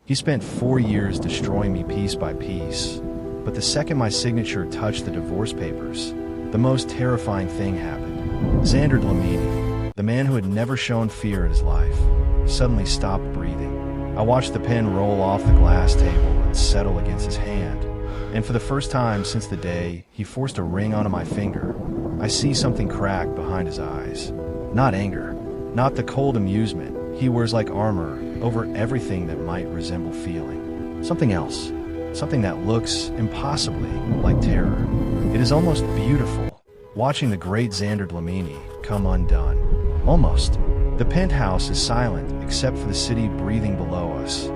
He spent 4 years destroying me piece by piece, but the second my signature touched the divorce papers, the most terrifying thing happened. Zander Dlamini, the man who had never shown fear in his life, suddenly stopped breathing. I watched the pen roll off the glass table and settle against his hand, and for the first time since the day he forced a ring onto my finger, I see something crack behind his eyes. Not anger, not the cold amusement he wears like armor over everything that might resemble feeling. Something else, something that looks impossibly like terror. It is almost beautiful, watching the great Zander Dlamini come undone. Almost. The penthouse is silent except for the city breathing below us.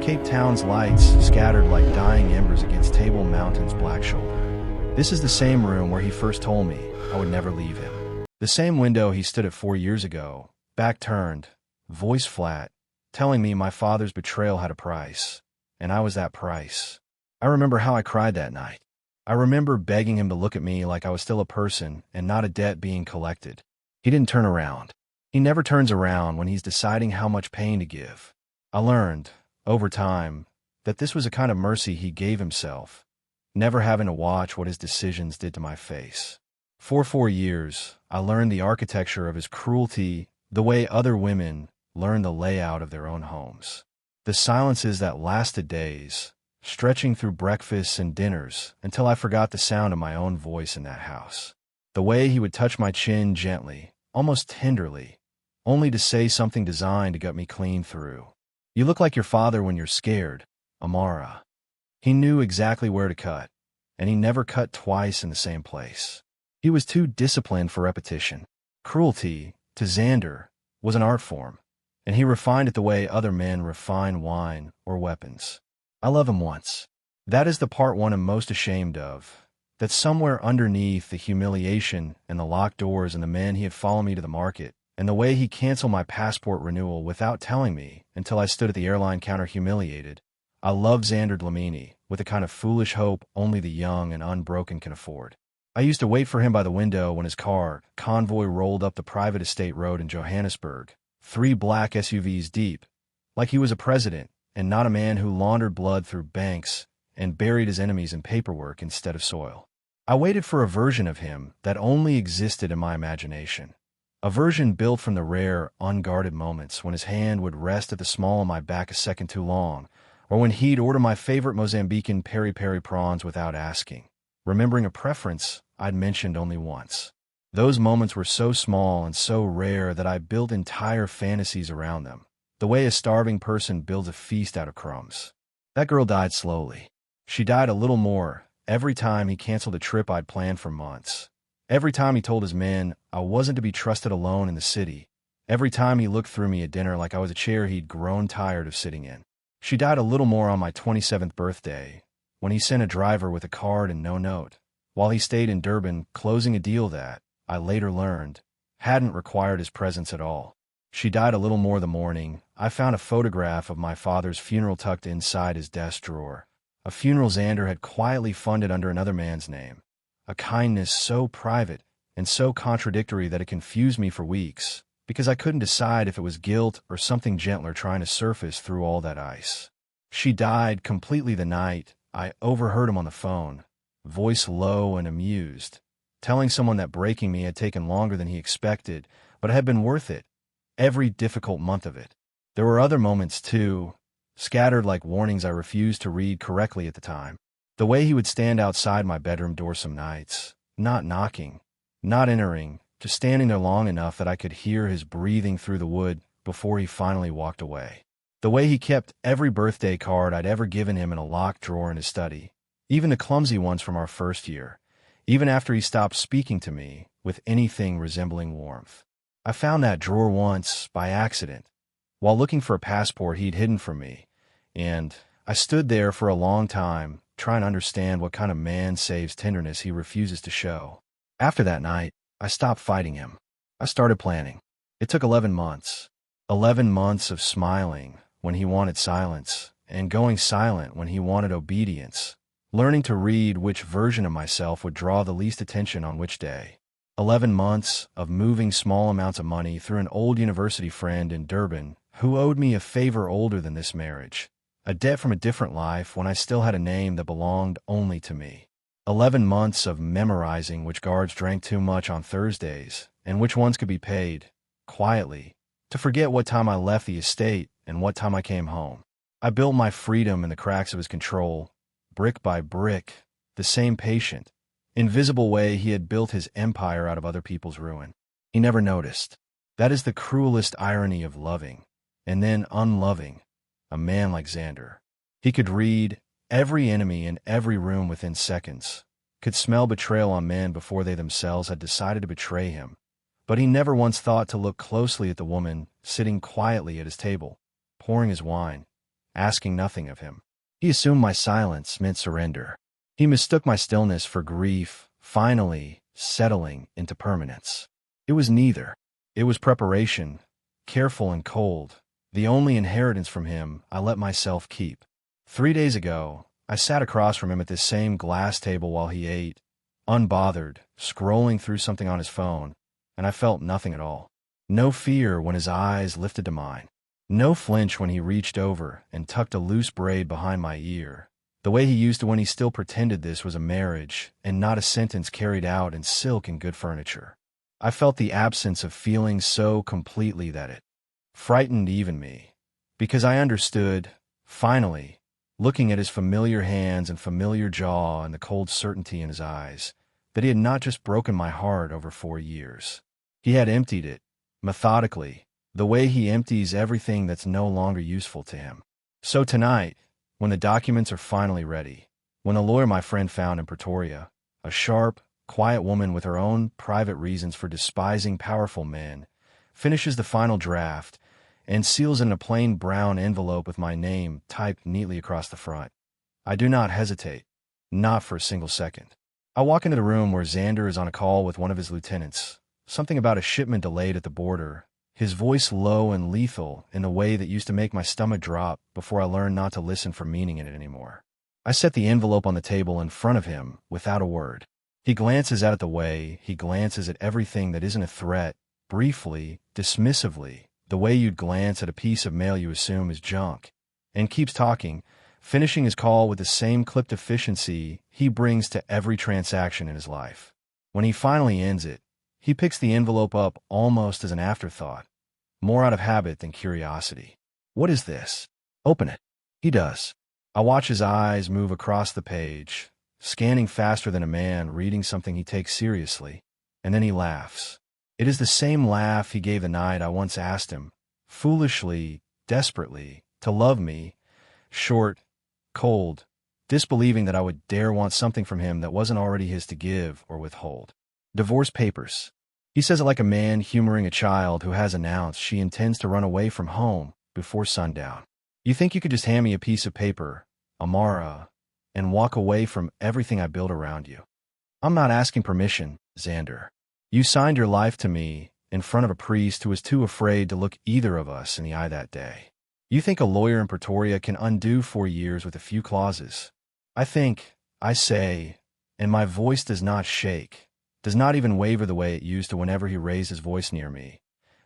Cape Town's lights scattered like dying embers against Table Mountain's black shoulder. This is the same room where he first told me I would never leave him. The same window he stood at 4 years ago, back turned, voice flat, telling me my father's betrayal had a price, and I was that price. I remember how I cried that night. I remember begging him to look at me like I was still a person and not a debt being collected. He didn't turn around. He never turns around when he's deciding how much pain to give. I learned, over time, that this was a kind of mercy he gave himself, never having to watch what his decisions did to my face. For 4 years, I learned the architecture of his cruelty the way other women learn the layout of their own homes. The silences that lasted days, stretching through breakfasts and dinners until I forgot the sound of my own voice in that house. The way he would touch my chin gently, almost tenderly, only to say something designed to gut me clean through. "You look like your father when you're scared, Amara." He knew exactly where to cut, and he never cut twice in the same place. He was too disciplined for repetition. Cruelty, to Zander, was an art form, and he refined it the way other men refine wine or weapons. I love him once. That is the part one am most ashamed of, that somewhere underneath the humiliation and the locked doors and the men he had followed me to the market, and the way he canceled my passport renewal without telling me until I stood at the airline counter humiliated, I love Zander Dlamini with a kind of foolish hope only the young and unbroken can afford. I used to wait for him by the window when his car, convoy, rolled up the private estate road in Johannesburg, 3 black SUVs deep, like he was a president and not a man who laundered blood through banks and buried his enemies in paperwork instead of soil. I waited for a version of him that only existed in my imagination, a version built from the rare, unguarded moments when his hand would rest at the small of my back a second too long, or when he'd order my favorite Mozambican peri-peri prawns without asking, remembering a preference I'd mentioned only once. Those moments were so small and so rare that I built entire fantasies around them, the way a starving person builds a feast out of crumbs. That girl died slowly. She died a little more every time he canceled a trip I'd planned for months. Every time he told his men I wasn't to be trusted alone in the city. Every time he looked through me at dinner like I was a chair he'd grown tired of sitting in. She died a little more on my 27th birthday, when he sent a driver with a card and no note, while he stayed in Durban closing a deal that, I later learned, hadn't required his presence at all. She died a little more the morning I found a photograph of my father's funeral tucked inside his desk drawer, a funeral Zander had quietly funded under another man's name, a kindness so private and so contradictory that it confused me for weeks, because I couldn't decide if it was guilt or something gentler trying to surface through all that ice. She died completely the night I overheard him on the phone, voice low and amused, telling someone that breaking me had taken longer than he expected, but it had been worth it, every difficult month of it. There were other moments, too, scattered like warnings I refused to read correctly at the time. The way he would stand outside my bedroom door some nights, not knocking, not entering, just standing there long enough that I could hear his breathing through the wood before he finally walked away. The way he kept every birthday card I'd ever given him in a locked drawer in his study, even the clumsy ones from our first year, even after he stopped speaking to me with anything resembling warmth. I found that drawer once, by accident, while looking for a passport he'd hidden from me, and I stood there for a long time trying to understand what kind of man saves tenderness he refuses to show. After that night, I stopped fighting him. I started planning. It took 11 months. 11 months of smiling when he wanted silence, and going silent when he wanted obedience, learning to read which version of myself would draw the least attention on which day. 11 months of moving small amounts of money through an old university friend in Durban who owed me a favor older than this marriage, A debt from a different life when I still had a name that belonged only to me. 11 months of memorizing which guards drank too much on Thursdays and which ones could be paid, quietly, to forget what time I left the estate and what time I came home. I built my freedom in the cracks of his control, brick by brick, the same patient, invisible way he had built his empire out of other people's ruin. He never noticed. That is the cruelest irony of loving, and then unloving, a man like Zander. He could read every enemy in every room within seconds, could smell betrayal on men before they themselves had decided to betray him, but he never once thought to look closely at the woman sitting quietly at his table, pouring his wine, asking nothing of him. He assumed my silence meant surrender. He mistook my stillness for grief, finally settling into permanence. It was neither. It was preparation, careful and cold, the only inheritance from him I let myself keep. 3 days ago, I sat across from him at this same glass table while he ate, unbothered, scrolling through something on his phone, and I felt nothing at all. No fear when his eyes lifted to mine. No flinch when he reached over and tucked a loose braid behind my ear, the way he used to when he still pretended this was a marriage and not a sentence carried out in silk and good furniture. I felt the absence of feeling so completely that it frightened even me, because I understood, finally, looking at his familiar hands and familiar jaw and the cold certainty in his eyes, that he had not just broken my heart over 4 years. He had emptied it, methodically, the way he empties everything that's no longer useful to him. So tonight, when the documents are finally ready, when the lawyer my friend found in Pretoria, a sharp, quiet woman with her own private reasons for despising powerful men, finishes the final draft and seals it in a plain brown envelope with my name typed neatly across the front, I do not hesitate, not for a single second. I walk into the room where Zander is on a call with one of his lieutenants, something about a shipment delayed at the border, his voice low and lethal in the way that used to make my stomach drop before I learned not to listen for meaning in it anymore. I set the envelope on the table in front of him without a word. He glances at it the way he glances at everything that isn't a threat, briefly, dismissively, the way you'd glance at a piece of mail you assume is junk, and keeps talking, finishing his call with the same clipped efficiency he brings to every transaction in his life. When he finally ends it, he picks the envelope up almost as an afterthought, more out of habit than curiosity. What is this? Open it. He does. I watch his eyes move across the page, scanning faster than a man reading something he takes seriously, and then he laughs. It is the same laugh he gave the night I once asked him, foolishly, desperately, to love me, short, cold, disbelieving that I would dare want something from him that wasn't already his to give or withhold. Divorce papers. He says it like a man humoring a child who has announced she intends to run away from home before sundown. You think you could just hand me a piece of paper, Amara, and walk away from everything I built around you? I'm not asking permission, Zander. You signed your life to me in front of a priest who was too afraid to look either of us in the eye that day. You think a lawyer in Pretoria can undo 4 years with a few clauses? I say, and my voice does not shake, does not even waver the way it used to whenever he raised his voice near me,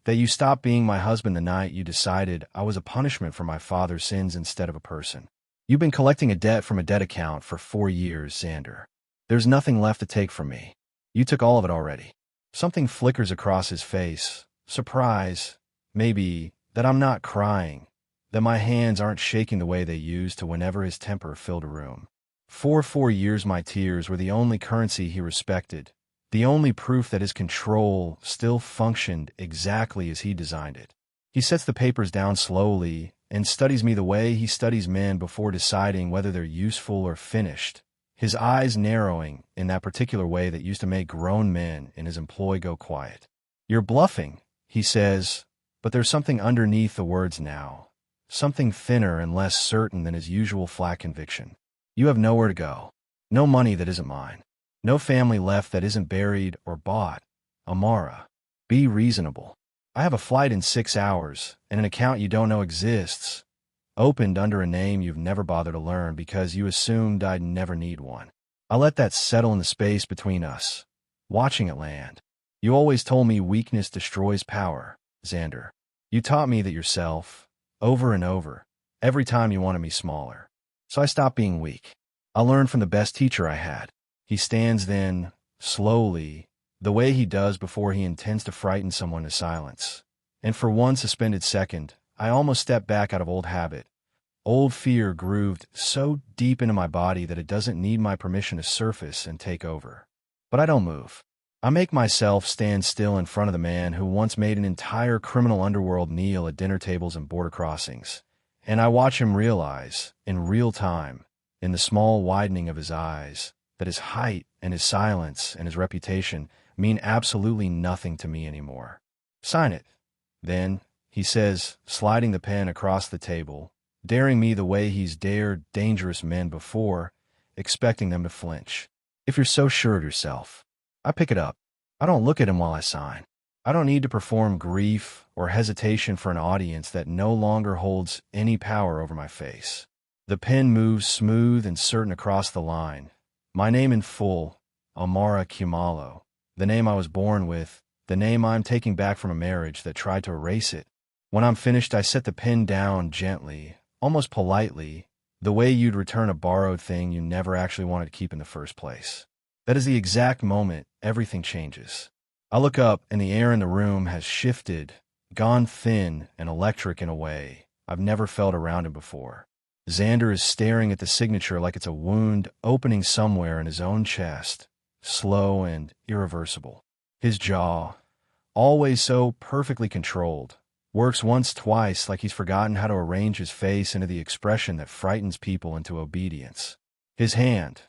that you stopped being my husband the night you decided I was a punishment for my father's sins instead of a person. You've been collecting a debt from a debt account for 4 years, Zander. There's nothing left to take from me. You took all of it already. Something flickers across his face. Surprise, maybe, that I'm not crying, that my hands aren't shaking the way they used to whenever his temper filled a room. For 4 years my tears were the only currency he respected, the only proof that his control still functioned exactly as he designed it. He sets the papers down slowly and studies me the way he studies men before deciding whether they're useful or finished, his eyes narrowing in that particular way that used to make grown men in his employ go quiet. You're bluffing, he says, but there's something underneath the words now, something thinner and less certain than his usual flat conviction. You have nowhere to go, no money that isn't mine, no family left that isn't buried or bought. Amara, be reasonable. I have a flight in 6 hours and an account you don't know exists, opened under a name you've never bothered to learn because you assumed I'd never need one. I let that settle in the space between us, watching it land. You always told me weakness destroys power, Zander. You taught me that yourself, over and over, Every time you wanted me smaller. So I stopped being weak. I learned from the best teacher I had. He stands then, slowly, the way he does before he intends to frighten someone to silence. And for one suspended second, I almost stepped back out of old habit. Old fear grooved so deep into my body that it doesn't need my permission to surface and take over. But I don't move. I make myself stand still in front of the man who once made an entire criminal underworld kneel at dinner tables and border crossings. And I watch him realize, in real time, in the small widening of his eyes, that his height and his silence and his reputation mean absolutely nothing to me anymore. Sign it. Then, he says, sliding the pen across the table, daring me the way he's dared dangerous men before, expecting them to flinch. If you're so sure of yourself. I pick it up. I don't look at him while I sign. I don't need to perform grief or hesitation for an audience that no longer holds any power over my face. The pen moves smooth and certain across the line. My name in full, Amara Khumalo. The name I was born with, the name I'm taking back from a marriage that tried to erase it. When I'm finished, I set the pen down gently, almost politely, the way you'd return a borrowed thing you never actually wanted to keep in the first place. That is the exact moment everything changes. I look up and the air in the room has shifted, gone thin and electric in a way I've never felt around him before. Zander is staring at the signature like it's a wound opening somewhere in his own chest, slow and irreversible. His jaw, always so perfectly controlled, works once, twice like he's forgotten how to arrange his face into the expression that frightens people into obedience. His hand,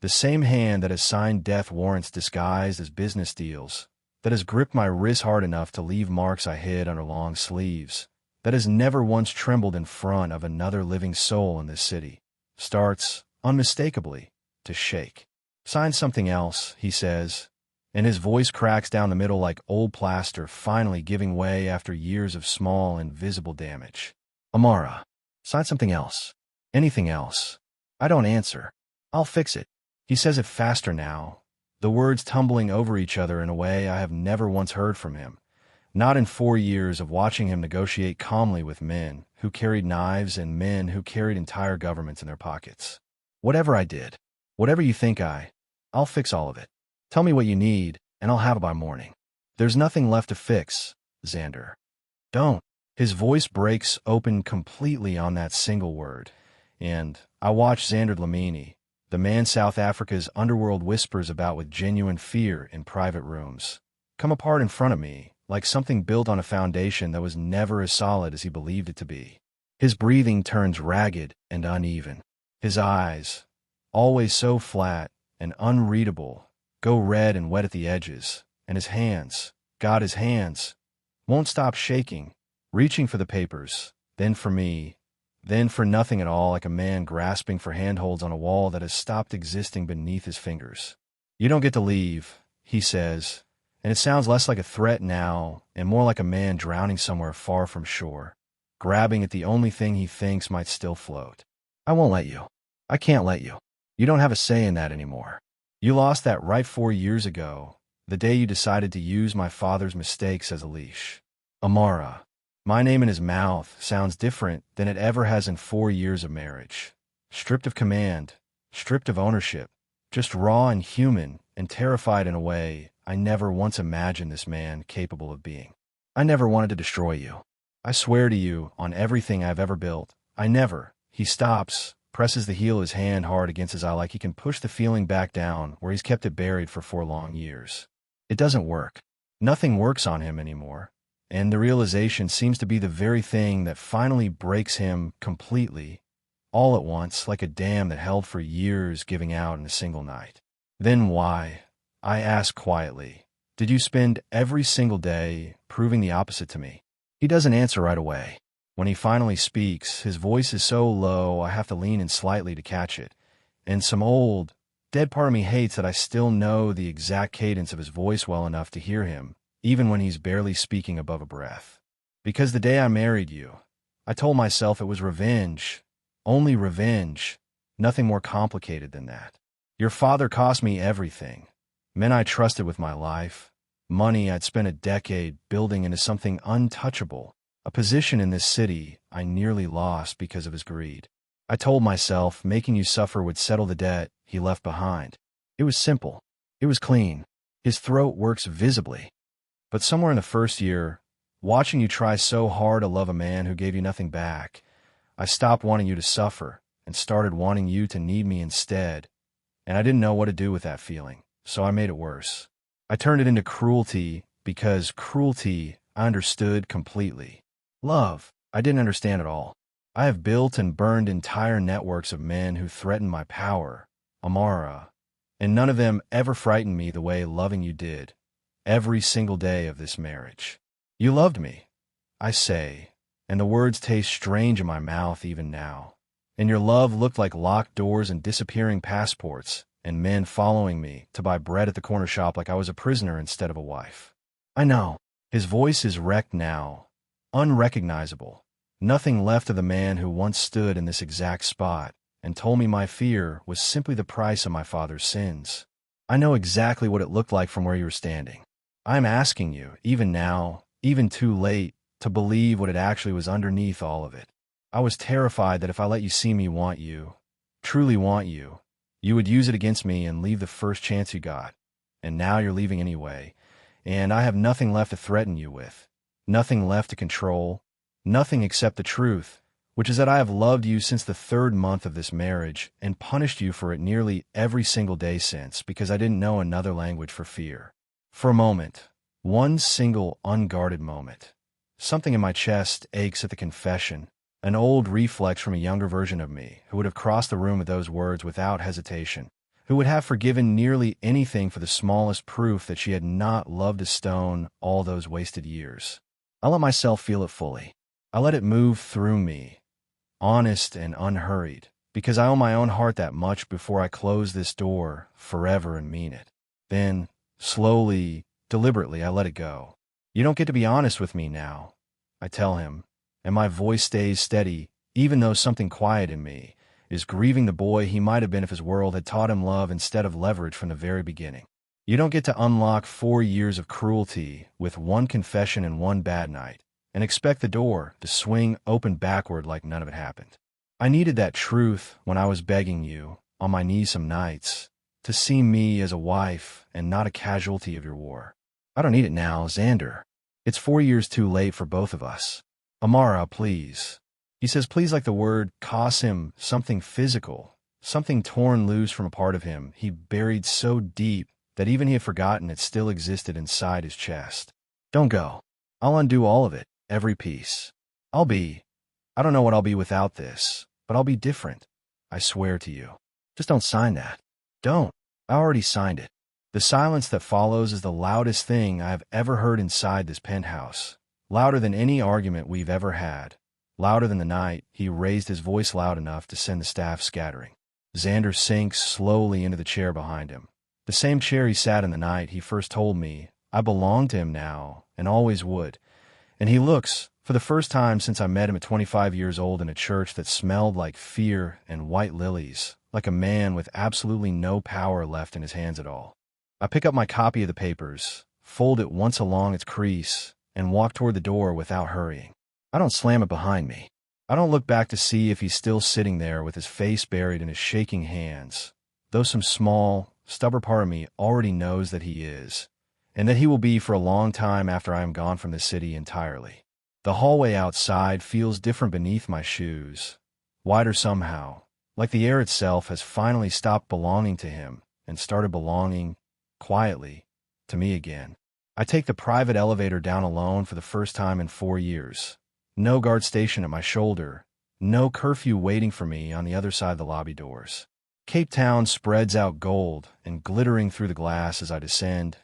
the same hand that has signed death warrants disguised as business deals, that has gripped my wrist hard enough to leave marks I hid under long sleeves, that has never once trembled in front of another living soul in this city, starts, unmistakably, to shake. Sign something else, he says, and his voice cracks down the middle like old plaster finally giving way after years of small, invisible damage. Amara, sign something else. Anything else. I don't answer. I'll fix it. He says it faster now, the words tumbling over each other in a way I have never once heard from him. Not in 4 years of watching him negotiate calmly with men who carried knives and men who carried entire governments in their pockets. Whatever I did, whatever you think I'll fix all of it. Tell me what you need, and I'll have it by morning. There's nothing left to fix, Zander. Don't. His voice breaks open completely on that single word, and I watch Zander Dlamini, the man South Africa's underworld whispers about with genuine fear in private rooms, come apart in front of me, like something built on a foundation that was never as solid as he believed it to be. His breathing turns ragged and uneven. His eyes, always so flat and unreadable, go red and wet at the edges, and his hands, God, his hands, won't stop shaking, reaching for the papers, then for me, then for nothing at all, like a man grasping for handholds on a wall that has stopped existing beneath his fingers. You don't get to leave, he says, and it sounds less like a threat now and more like a man drowning somewhere far from shore, grabbing at the only thing he thinks might still float. I won't let you. I can't let you. You don't have a say in that anymore. You lost that right 4 years ago, the day you decided to use my father's mistakes as a leash. Amara, my name in his mouth sounds different than it ever has in 4 years of marriage. Stripped of command, stripped of ownership, just raw and human and terrified in a way I never once imagined this man capable of being. I never wanted to destroy you. I swear to you, on everything I've ever built, I never. He stops, presses the heel of his hand hard against his eye like he can push the feeling back down where he's kept it buried for 4 long years. It doesn't work. Nothing works on him anymore. And the realization seems to be the very thing that finally breaks him completely, all at once, like a dam that held for years giving out in a single night. Then why, I ask quietly, did you spend every single day proving the opposite to me? He doesn't answer right away. When he finally speaks, his voice is so low I have to lean in slightly to catch it, and some old, dead part of me hates that I still know the exact cadence of his voice well enough to hear him, even when he's barely speaking above a breath. Because the day I married you, I told myself it was revenge, only revenge, nothing more complicated than that. Your father cost me everything, men I trusted with my life, money I'd spent a decade building into something untouchable, a position in this city I nearly lost because of his greed. I told myself making you suffer would settle the debt he left behind. It was simple. It was clean. His throat works visibly. But somewhere in the first year, watching you try so hard to love a man who gave you nothing back, I stopped wanting you to suffer and started wanting you to need me instead. And I didn't know what to do with that feeling, so I made it worse. I turned it into cruelty because cruelty I understood completely. Love, I didn't understand at all. I have built and burned entire networks of men who threatened my power, Amara, and none of them ever frightened me the way loving you did, every single day of this marriage. You loved me, I say, and the words taste strange in my mouth even now. And your love looked like locked doors and disappearing passports, and men following me to buy bread at the corner shop like I was a prisoner instead of a wife. I know. His voice is wrecked now, unrecognizable. Nothing left of the man who once stood in this exact spot and told me my fear was simply the price of my father's sins. I know exactly what it looked like from where you were standing. I'm asking you, even now, even too late, to believe what it actually was underneath all of it. I was terrified that if I let you see me want you, truly want you, you would use it against me and leave the first chance you got. And now you're leaving anyway, and I have nothing left to threaten you with, nothing left to control, nothing except the truth, which is that I have loved you since the 3rd month of this marriage and punished you for it nearly every single day since because I didn't know another language for fear. For a moment, one single unguarded moment, something in my chest aches at the confession. An old reflex from a younger version of me who would have crossed the room with those words without hesitation, who would have forgiven nearly anything for the smallest proof that she had not loved a stone all those wasted years. I let myself feel it fully. I let it move through me, honest and unhurried, because I owe my own heart that much before I close this door forever and mean it. Then, slowly, deliberately, I let it go. You don't get to be honest with me now, I tell him. And my voice stays steady, even though something quiet in me is grieving the boy he might have been if his world had taught him love instead of leverage from the very beginning. You don't get to unlock 4 years of cruelty with one confession and one bad night, and expect the door to swing open backward like none of it happened. I needed that truth when I was begging you, on my knees some nights, to see me as a wife and not a casualty of your war. I don't need it now, Zander. It's 4 years too late for both of us. Amara, please. He says please like the word costs him something physical, something torn loose from a part of him he buried so deep that even he had forgotten it still existed inside his chest. Don't go. I'll undo all of it, every piece. I don't know what I'll be without this, but I'll be different. I swear to you. Just don't sign that. Don't. I already signed it. The silence that follows is the loudest thing I have ever heard inside this penthouse. Louder than any argument we've ever had. Louder than the night he raised his voice loud enough to send the staff scattering. Zander sinks slowly into the chair behind him. The same chair he sat in the night he first told me I belonged to him now and always would. And he looks, for the first time since I met him at 25 years old in a church that smelled like fear and white lilies, like a man with absolutely no power left in his hands at all. I pick up my copy of the papers, fold it once along its crease, and walk toward the door without hurrying. I don't slam it behind me. I don't look back to see if he's still sitting there with his face buried in his shaking hands, though some small, stubborn part of me already knows that he is, and that he will be for a long time after I am gone from the city entirely. The hallway outside feels different beneath my shoes, wider somehow, like the air itself has finally stopped belonging to him and started belonging, quietly, to me again. I take the private elevator down alone for the first time in 4 years. No guard station at my shoulder, no curfew waiting for me on the other side of the lobby doors. Cape Town spreads out gold and glittering through the glass as I descend,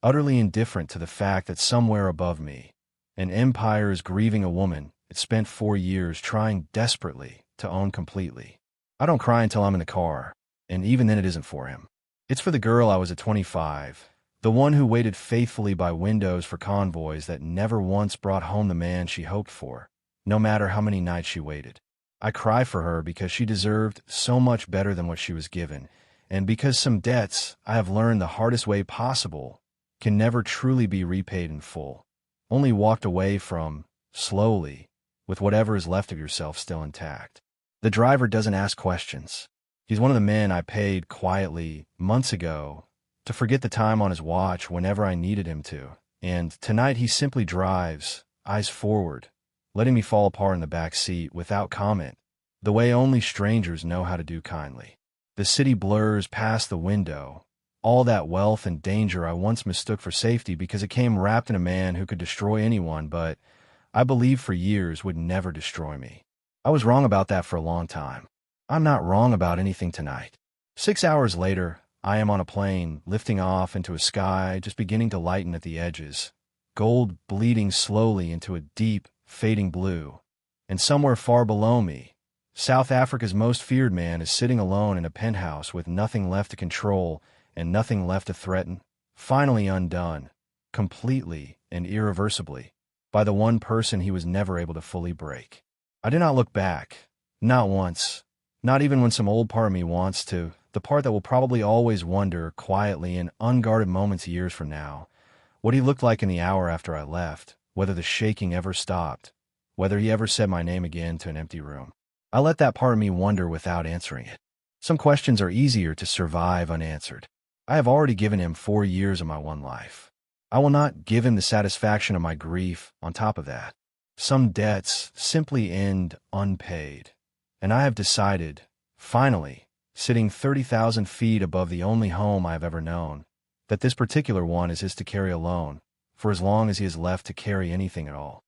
utterly indifferent to the fact that somewhere above me, an empire is grieving a woman it spent 4 years trying desperately to own completely. I don't cry until I'm in the car, and even then it isn't for him. It's for the girl I was at 25. The one who waited faithfully by windows for convoys that never once brought home the man she hoped for, no matter how many nights she waited. I cry for her because she deserved so much better than what she was given, and because some debts I have learned the hardest way possible can never truly be repaid in full, only walked away from, slowly, with whatever is left of yourself still intact. The driver doesn't ask questions. He's one of the men I paid quietly months ago to forget the time on his watch whenever I needed him to. And tonight he simply drives, eyes forward, letting me fall apart in the back seat without comment, the way only strangers know how to do kindly. The city blurs past the window, all that wealth and danger I once mistook for safety because it came wrapped in a man who could destroy anyone, but I believed for years would never destroy me. I was wrong about that for a long time. I'm not wrong about anything tonight. 6 hours later, I am on a plane, lifting off into a sky just beginning to lighten at the edges, gold bleeding slowly into a deep, fading blue. And somewhere far below me, South Africa's most feared man is sitting alone in a penthouse with nothing left to control and nothing left to threaten, finally undone, completely and irreversibly, by the one person he was never able to fully break. I did not look back, not once, not even when some old part of me wants to, the part that will probably always wonder, quietly in unguarded moments years from now, what he looked like in the hour after I left, whether the shaking ever stopped, whether he ever said my name again to an empty room. I let that part of me wonder without answering it. Some questions are easier to survive unanswered. I have already given him 4 years of my one life. I will not give him the satisfaction of my grief on top of that. Some debts simply end unpaid. And I have decided, finally, sitting 30,000 feet above the only home I have ever known, that this particular one is his to carry alone, for as long as he is left to carry anything at all.